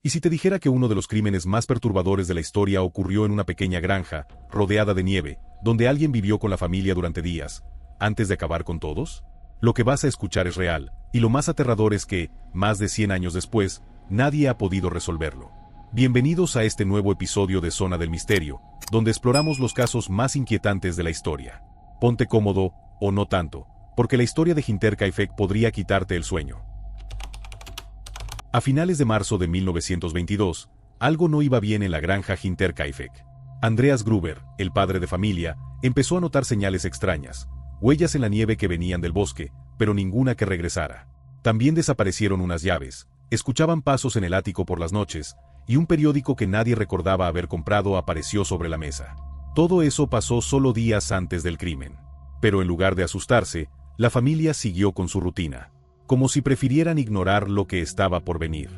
¿Y si te dijera que uno de los crímenes más perturbadores de la historia ocurrió en una pequeña granja, rodeada de nieve, donde alguien vivió con la familia durante días, antes de acabar con todos? Lo que vas a escuchar es real, y lo más aterrador es que, más de 100 años después, nadie ha podido resolverlo. Bienvenidos a este nuevo episodio de Zona del Misterio, donde exploramos los casos más inquietantes de la historia. Ponte cómodo, o no tanto, porque la historia de Hinterkaifeck podría quitarte el sueño. A finales de marzo de 1922, algo no iba bien en la granja Hinterkaifeck. Andreas Gruber, el padre de familia, empezó a notar señales extrañas, huellas en la nieve que venían del bosque, pero ninguna que regresara. También desaparecieron unas llaves, escuchaban pasos en el ático por las noches, y un periódico que nadie recordaba haber comprado apareció sobre la mesa. Todo eso pasó solo días antes del crimen. Pero en lugar de asustarse, la familia siguió con su rutina, como si prefirieran ignorar lo que estaba por venir.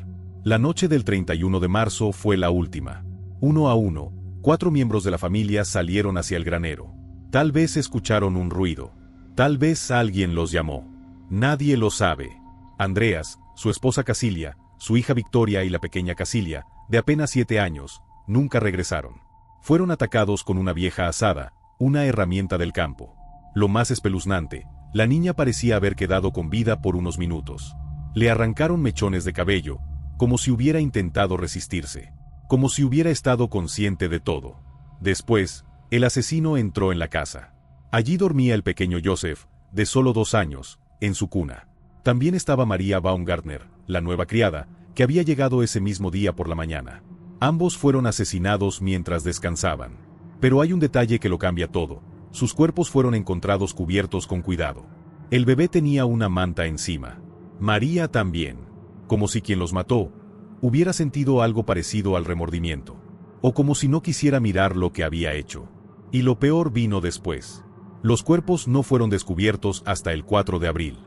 La noche del 31 de marzo fue la última. Uno a uno, 4 miembros de la familia salieron hacia el granero. Tal vez escucharon un ruido. Tal vez alguien los llamó. Nadie lo sabe. Andreas, su esposa Casilia, su hija Victoria y la pequeña Casilia, de apenas 7 años, nunca regresaron. Fueron atacados con una vieja azada, una herramienta del campo. Lo más espeluznante, la niña parecía haber quedado con vida por unos minutos. Le arrancaron mechones de cabello, como si hubiera intentado resistirse, como si hubiera estado consciente de todo. Después, el asesino entró en la casa. Allí dormía el pequeño Joseph, de solo 2 años, en su cuna. También estaba María Baumgartner, la nueva criada, que había llegado ese mismo día por la mañana. Ambos fueron asesinados mientras descansaban. Pero hay un detalle que lo cambia todo. Sus cuerpos fueron encontrados cubiertos con cuidado. El bebé tenía una manta encima. María también. Como si quien los mató hubiera sentido algo parecido al remordimiento. O como si no quisiera mirar lo que había hecho. Y lo peor vino después. Los cuerpos no fueron descubiertos hasta el 4 de abril.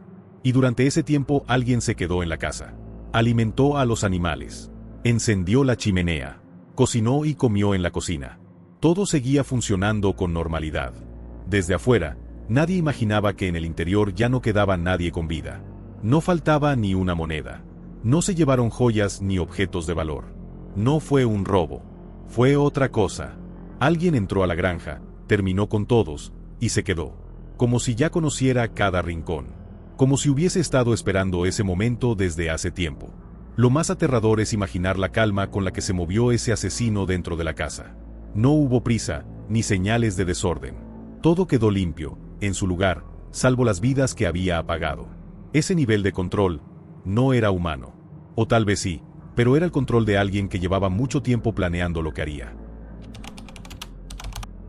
Y durante ese tiempo alguien se quedó en la casa. Alimentó a los animales. Encendió la chimenea. Cocinó y comió en la cocina. Todo seguía funcionando con normalidad. Desde afuera, nadie imaginaba que en el interior ya no quedaba nadie con vida. No faltaba ni una moneda. No se llevaron joyas ni objetos de valor. No fue un robo. Fue otra cosa. Alguien entró a la granja, terminó con todos, y se quedó. Como si ya conociera cada rincón. Como si hubiese estado esperando ese momento desde hace tiempo. Lo más aterrador es imaginar la calma con la que se movió ese asesino dentro de la casa. No hubo prisa, ni señales de desorden. Todo quedó limpio, en su lugar, salvo las vidas que había apagado. Ese nivel de control no era humano. O tal vez sí, pero era el control de alguien que llevaba mucho tiempo planeando lo que haría.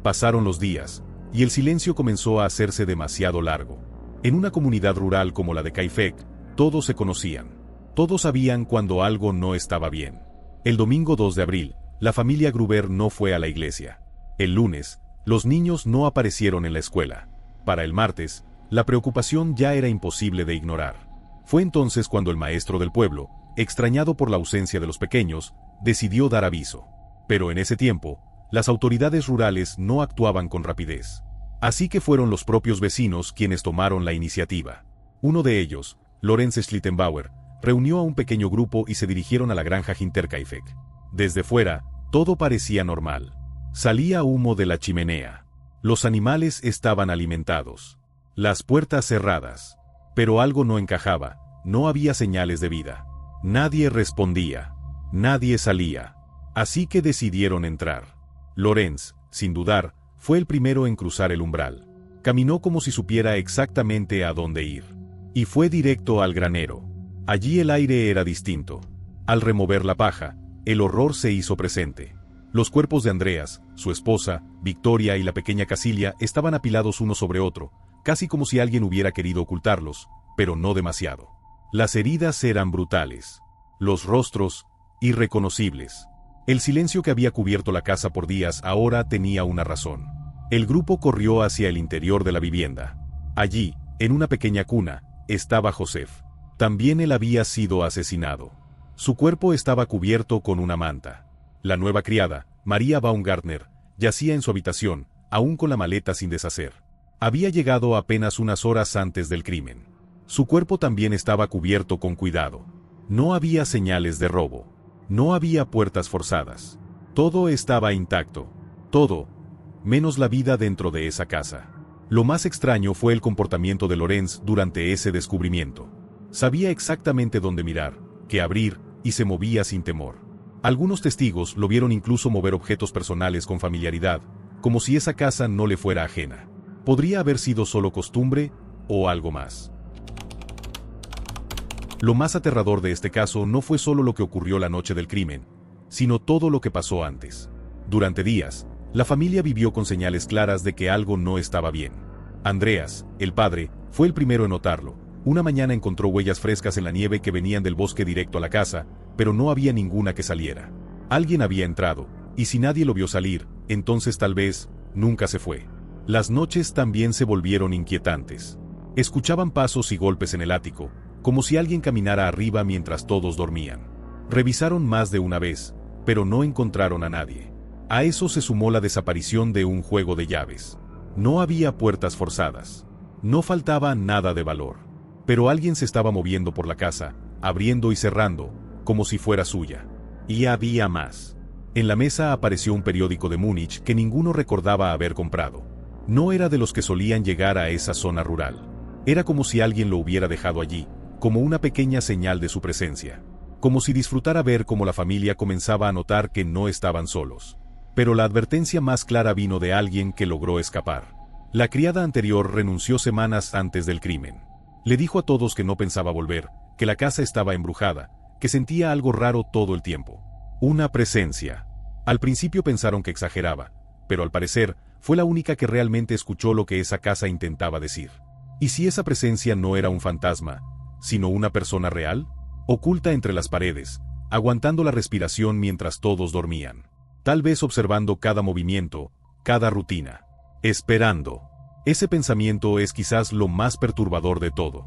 Pasaron los días, y el silencio comenzó a hacerse demasiado largo. En una comunidad rural como la de Kaifeck, todos se conocían. Todos sabían cuando algo no estaba bien. El domingo 2 de abril, la familia Gruber no fue a la iglesia. El lunes, los niños no aparecieron en la escuela. Para el martes, la preocupación ya era imposible de ignorar. Fue entonces cuando el maestro del pueblo, extrañado por la ausencia de los pequeños, decidió dar aviso. Pero en ese tiempo, las autoridades rurales no actuaban con rapidez. Así que fueron los propios vecinos quienes tomaron la iniciativa. Uno de ellos, Lorenz Schlittenbauer, reunió a un pequeño grupo y se dirigieron a la granja Hinterkaifeck. Desde fuera, todo parecía normal. Salía humo de la chimenea. Los animales estaban alimentados. Las puertas cerradas. Pero algo no encajaba, no había señales de vida. Nadie respondía. Nadie salía. Así que decidieron entrar. Lorenz, sin dudar, fue el primero en cruzar el umbral. Caminó como si supiera exactamente a dónde ir. Y fue directo al granero. Allí el aire era distinto. Al remover la paja, el horror se hizo presente. Los cuerpos de Andreas, su esposa, Victoria y la pequeña Casilia estaban apilados uno sobre otro, casi como si alguien hubiera querido ocultarlos, pero no demasiado. Las heridas eran brutales. Los rostros, irreconocibles. El silencio que había cubierto la casa por días ahora tenía una razón. El grupo corrió hacia el interior de la vivienda. Allí, en una pequeña cuna, estaba Joseph. También él había sido asesinado. Su cuerpo estaba cubierto con una manta. La nueva criada, María Baumgartner, yacía en su habitación, aún con la maleta sin deshacer. Había llegado apenas unas horas antes del crimen. Su cuerpo también estaba cubierto con cuidado. No había señales de robo. No había puertas forzadas. Todo estaba intacto. Todo, menos la vida dentro de esa casa. Lo más extraño fue el comportamiento de Lorenz durante ese descubrimiento. Sabía exactamente dónde mirar, qué abrir, y se movía sin temor. Algunos testigos lo vieron incluso mover objetos personales con familiaridad, como si esa casa no le fuera ajena. Podría haber sido solo costumbre, o algo más. Lo más aterrador de este caso no fue solo lo que ocurrió la noche del crimen, sino todo lo que pasó antes. Durante días, la familia vivió con señales claras de que algo no estaba bien. Andreas, el padre, fue el primero en notarlo. Una mañana encontró huellas frescas en la nieve que venían del bosque directo a la casa, pero no había ninguna que saliera. Alguien había entrado, y si nadie lo vio salir, entonces tal vez, nunca se fue. Las noches también se volvieron inquietantes. Escuchaban pasos y golpes en el ático, como si alguien caminara arriba mientras todos dormían. Revisaron más de una vez, pero no encontraron a nadie. A eso se sumó la desaparición de un juego de llaves. No había puertas forzadas. No faltaba nada de valor. Pero alguien se estaba moviendo por la casa, abriendo y cerrando, como si fuera suya. Y había más. En la mesa apareció un periódico de Múnich que ninguno recordaba haber comprado. No era de los que solían llegar a esa zona rural. Era como si alguien lo hubiera dejado allí, como una pequeña señal de su presencia. Como si disfrutara ver cómo la familia comenzaba a notar que no estaban solos. Pero la advertencia más clara vino de alguien que logró escapar. La criada anterior renunció semanas antes del crimen. Le dijo a todos que no pensaba volver, que la casa estaba embrujada, que sentía algo raro todo el tiempo. Una presencia. Al principio pensaron que exageraba, pero al parecer, fue la única que realmente escuchó lo que esa casa intentaba decir. ¿Y si esa presencia no era un fantasma, sino una persona real? Oculta entre las paredes, aguantando la respiración mientras todos dormían. Tal vez observando cada movimiento, cada rutina. Esperando. Ese pensamiento es quizás lo más perturbador de todo.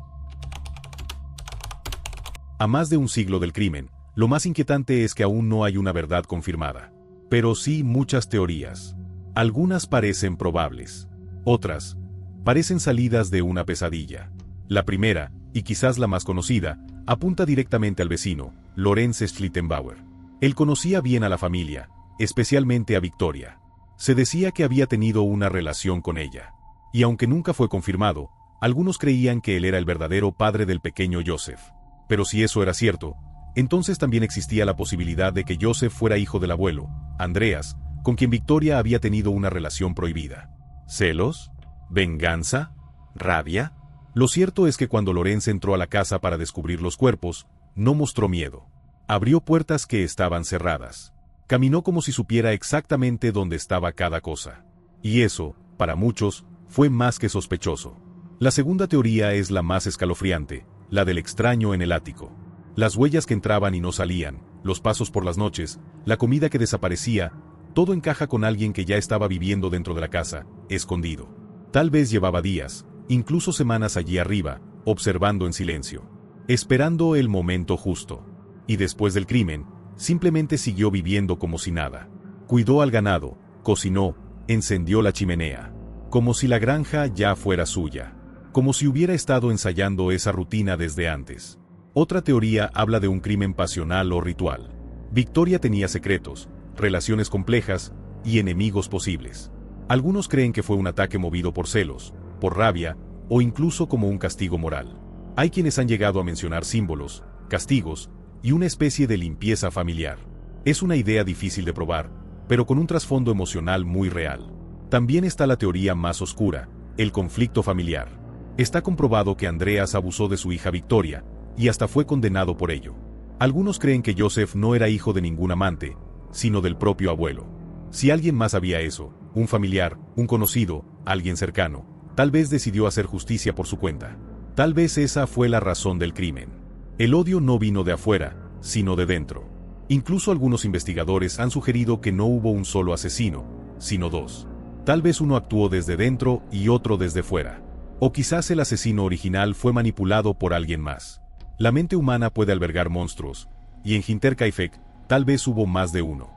A más de un siglo del crimen, lo más inquietante es que aún no hay una verdad confirmada. Pero sí muchas teorías. Algunas parecen probables. Otras parecen salidas de una pesadilla. La primera, y quizás la más conocida, apunta directamente al vecino, Lorenz Schlittenbauer. Él conocía bien a la familia, especialmente a Victoria. Se decía que había tenido una relación con ella. Y aunque nunca fue confirmado, algunos creían que él era el verdadero padre del pequeño Joseph. Pero si eso era cierto, entonces también existía la posibilidad de que Joseph fuera hijo del abuelo, Andreas, con quien Victoria había tenido una relación prohibida. ¿Celos? ¿Venganza? ¿Rabia? Lo cierto es que cuando Lorenz entró a la casa para descubrir los cuerpos, no mostró miedo. Abrió puertas que estaban cerradas. Caminó como si supiera exactamente dónde estaba cada cosa. Y eso, para muchos, fue más que sospechoso. La segunda teoría es la más escalofriante, la del extraño en el ático. Las huellas que entraban y no salían, los pasos por las noches, la comida que desaparecía, todo encaja con alguien que ya estaba viviendo dentro de la casa, escondido. Tal vez llevaba días, incluso semanas allí arriba, observando en silencio, esperando el momento justo. Y después del crimen, simplemente siguió viviendo como si nada. Cuidó al ganado, cocinó, encendió la chimenea. Como si la granja ya fuera suya. Como si hubiera estado ensayando esa rutina desde antes. Otra teoría habla de un crimen pasional o ritual. Victoria tenía secretos, relaciones complejas y enemigos posibles. Algunos creen que fue un ataque movido por celos, por rabia o incluso como un castigo moral. Hay quienes han llegado a mencionar símbolos, castigos y una especie de limpieza familiar. Es una idea difícil de probar, pero con un trasfondo emocional muy real. También está la teoría más oscura, el conflicto familiar. Está comprobado que Andreas abusó de su hija Victoria, y hasta fue condenado por ello. Algunos creen que Joseph no era hijo de ningún amante, sino del propio abuelo. Si alguien más sabía eso, un familiar, un conocido, alguien cercano, tal vez decidió hacer justicia por su cuenta. Tal vez esa fue la razón del crimen. El odio no vino de afuera, sino de dentro. Incluso algunos investigadores han sugerido que no hubo un solo asesino, sino dos. Tal vez uno actuó desde dentro y otro desde fuera. O quizás el asesino original fue manipulado por alguien más. La mente humana puede albergar monstruos, y en Hinterkaifeck tal vez hubo más de uno.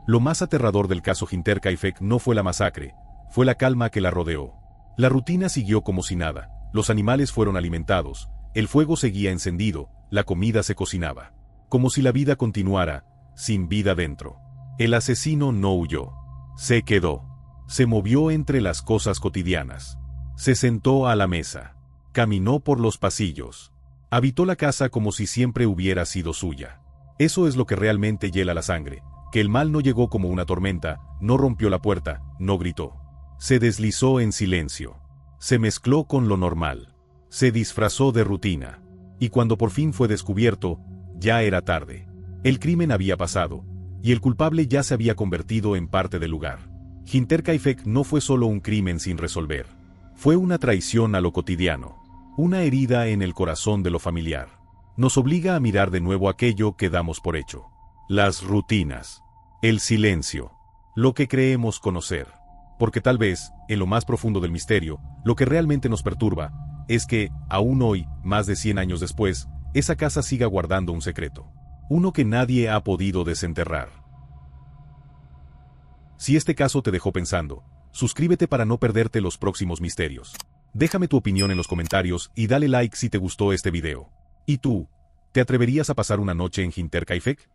Lo más aterrador del caso Hinterkaifeck no fue la masacre, fue la calma que la rodeó. La rutina siguió como si nada, los animales fueron alimentados, el fuego seguía encendido, la comida se cocinaba. Como si la vida continuara, sin vida dentro. El asesino no huyó. Se quedó. Se movió entre las cosas cotidianas. Se sentó a la mesa. Caminó por los pasillos. Habitó la casa como si siempre hubiera sido suya. Eso es lo que realmente hiela la sangre, que el mal no llegó como una tormenta, no rompió la puerta, no gritó. Se deslizó en silencio. Se mezcló con lo normal. Se disfrazó de rutina. Y cuando por fin fue descubierto, ya era tarde. El crimen había pasado, y el culpable ya se había convertido en parte del lugar. Hinterkaifeck no fue solo un crimen sin resolver. Fue una traición a lo cotidiano. Una herida en el corazón de lo familiar. Nos obliga a mirar de nuevo aquello que damos por hecho. Las rutinas. El silencio. Lo que creemos conocer. Porque tal vez, en lo más profundo del misterio, lo que realmente nos perturba, es que, aún hoy, más de 100 años después, esa casa siga guardando un secreto. Uno que nadie ha podido desenterrar. Si este caso te dejó pensando, suscríbete para no perderte los próximos misterios. Déjame tu opinión en los comentarios y dale like si te gustó este video. ¿Y tú? ¿Te atreverías a pasar una noche en Hinterkaifeck?